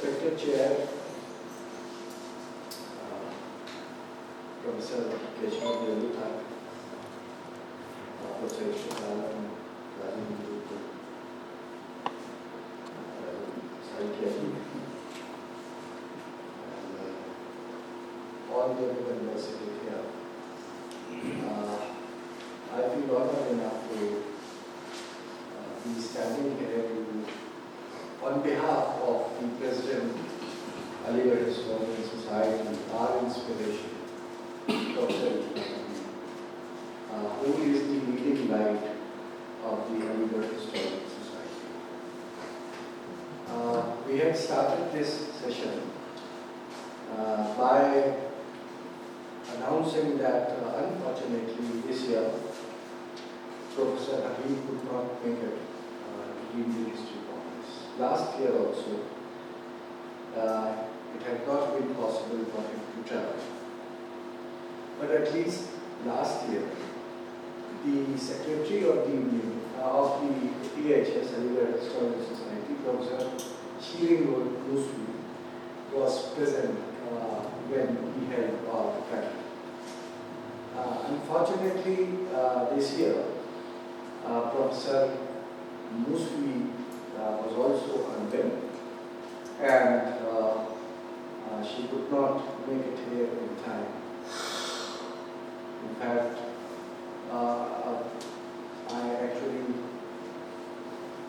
respected chair, Professor Irfan Habib, Professor Irfan Habib, Syed, and all the other members sitting here. I feel honored enough to be standing here on behalf of the President, Aligarh Historians Society, our inspiration, Professor Irfan Habib, who is the leading light of the Aligarh Historians Society. We had started this session by announcing that unfortunately this year Professor Habib could not make it in the history conference. Last year also it had not been possible for him to travel. But at least last year the Secretary of the AHS, Aligarh Historians Society, Professor Syed was present when we held our gathering. Unfortunately, this year, Professor Musfi was also unwell, and she could not make it here in time. In fact, I actually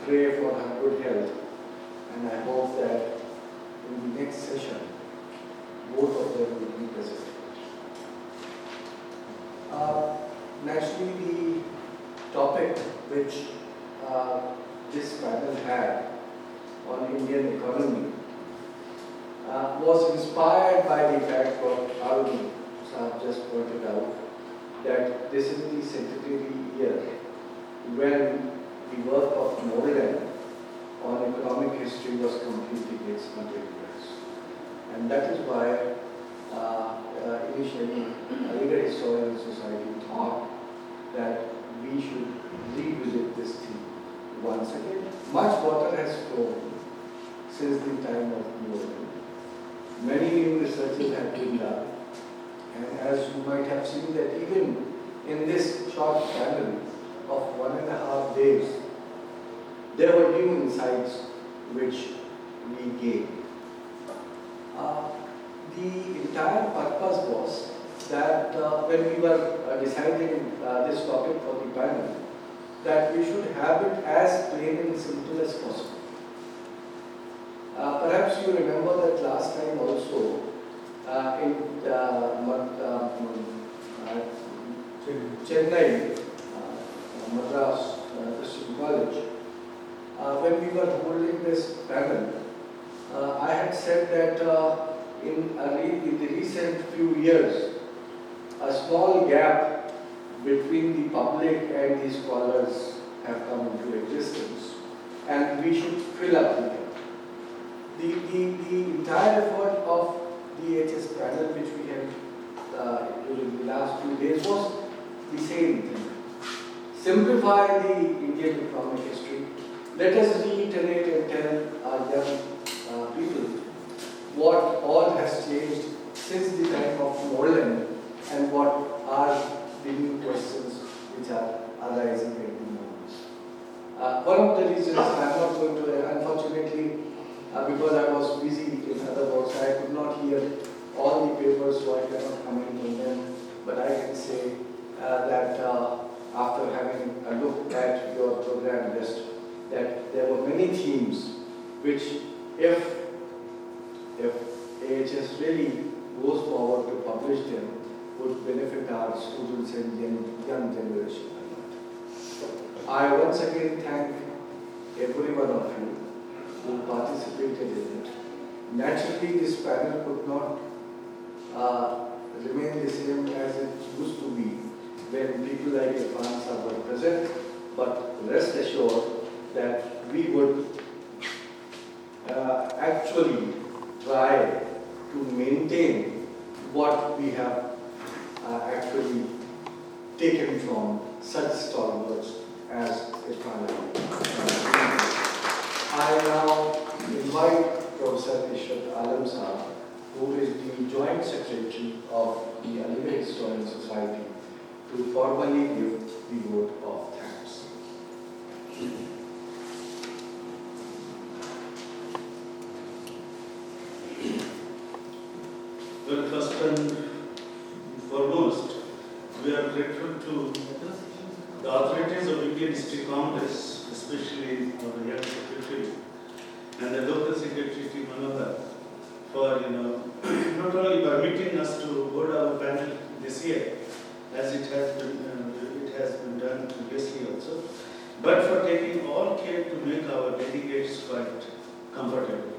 pray for her good health, and I hope that in the next session, both of them will be present. Naturally, the topic which this panel had on Indian economy was inspired by the fact what Arun Sahab just pointed out, that this is the centenary year when the work of Morland on economic history was completing its 100 years. And that is why initially Aligarh Historians Society thought that we should revisit this theme once again. Much water has flown since the time of Morland. Many new researches have been done, and as you might have seen that even in this short panel of 1.5 days, there were new insights which we gained. The entire purpose was that when we were deciding this topic for the panel, that we should have it as plain and simple as possible. Perhaps you remember that last time also in Chennai, Madras Christian College, when we were holding this panel, I had said that in the recent few years, a small gap between the public and the scholars have come into existence, and we should fill up the gap. The entire effort of the AHS panel which we had during the last few days was the same thing. Simplify the Indian economic history. Let us reiterate and tell our young people what all has changed since the time of Morland and what are the new questions which are arising at the moment. One of the reasons I am not going to, unfortunately, because I was busy in other works, I could not hear all the papers, so I cannot comment on them. But I can say that after having a look at your program list, that there were many themes which, if AHS really goes forward to publish them, would benefit our students and young generation. I once again thank every one of you who participated in it. Naturally, this panel could not remain the same as it used to be when people like Irfan Sahab were present, but rest assured that we would actually try to maintain what we have actually taken from such stalwarts as Irfan Habib. I now invite Professor Irfan Habib, who is the Joint Secretary of the Aligarh Historians Society, to formally give the vote of thanks. Well, first and foremost, we are grateful to the authorities of Indian History Congress, especially our young secretary and the local secretary, T. Manohar, for not only permitting us to hold our panel this year, as it has been done previously also, but for taking all care to make our delegates quite comfortable.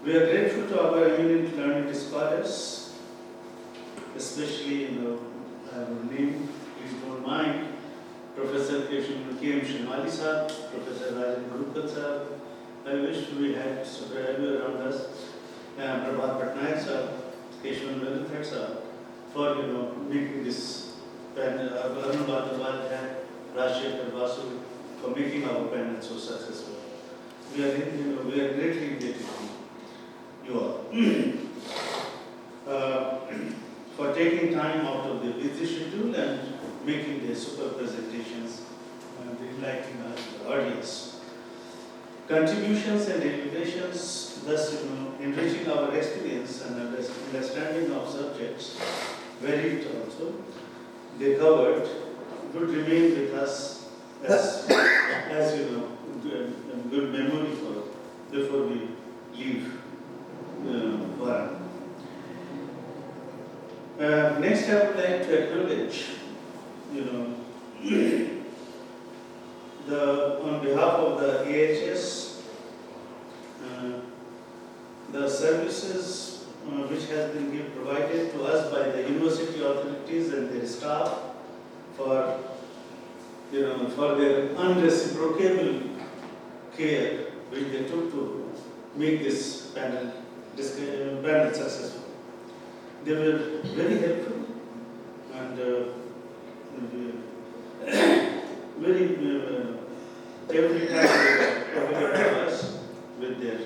We are grateful to our eminent learned scholars, especially I will name, please don't mind, Professor K.M. Shimali Sahab, Professor Rajan Gurukhat Sahab. I wish we had Subrahim around us, Prabhat Patnaik Sahab, Keshwan Veluthat Sahab, for making this panel, Arun Bhattacharya, Rashid Basu, for making our panel so successful. We are greatly indebted to you all. For taking time out of the busy schedule and making the super presentations and enlightening our audience. Contributions and innovations, thus enriching our experience and understanding of subjects, varied also, they covered, would remain with us as good memory before we leave Varan. Next, I would like to acknowledge, on behalf of the AHS, the services which has been provided to us by the university authorities and their staff for their unreciprocable care which they took to make this panel successful. They were very helpful and every time they were available to us with their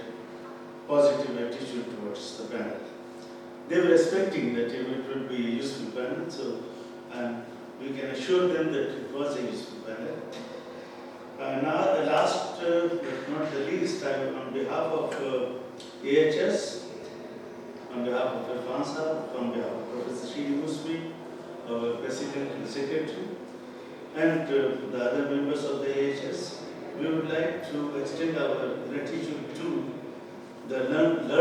positive attitude towards the panel. They were expecting that it would be a useful panel, and we can assure them that it was a useful panel. Now, the last but not the least, on behalf of AHS, on behalf of Irfan Sahab, on behalf of Professor Syed, our President and Secretary, and the other members of the AHS, we would like to extend our gratitude to the learned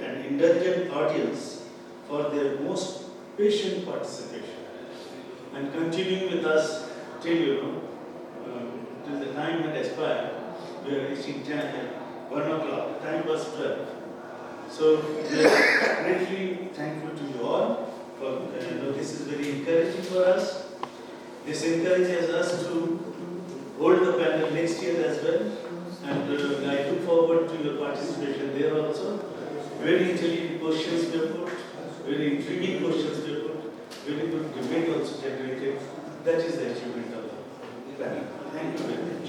and indulgent audience for their most patient participation and continuing with us till the time had expired. We are reaching 1 o'clock. Time was 12. So we are greatly thankful to you all. This is very encouraging for us. This encourages us to hold the panel next year as well. And I look forward to your participation there also. Very intelligent questions were put, very intriguing questions were put, very good debate also generated. That is the achievement of the panel. Thank you very much.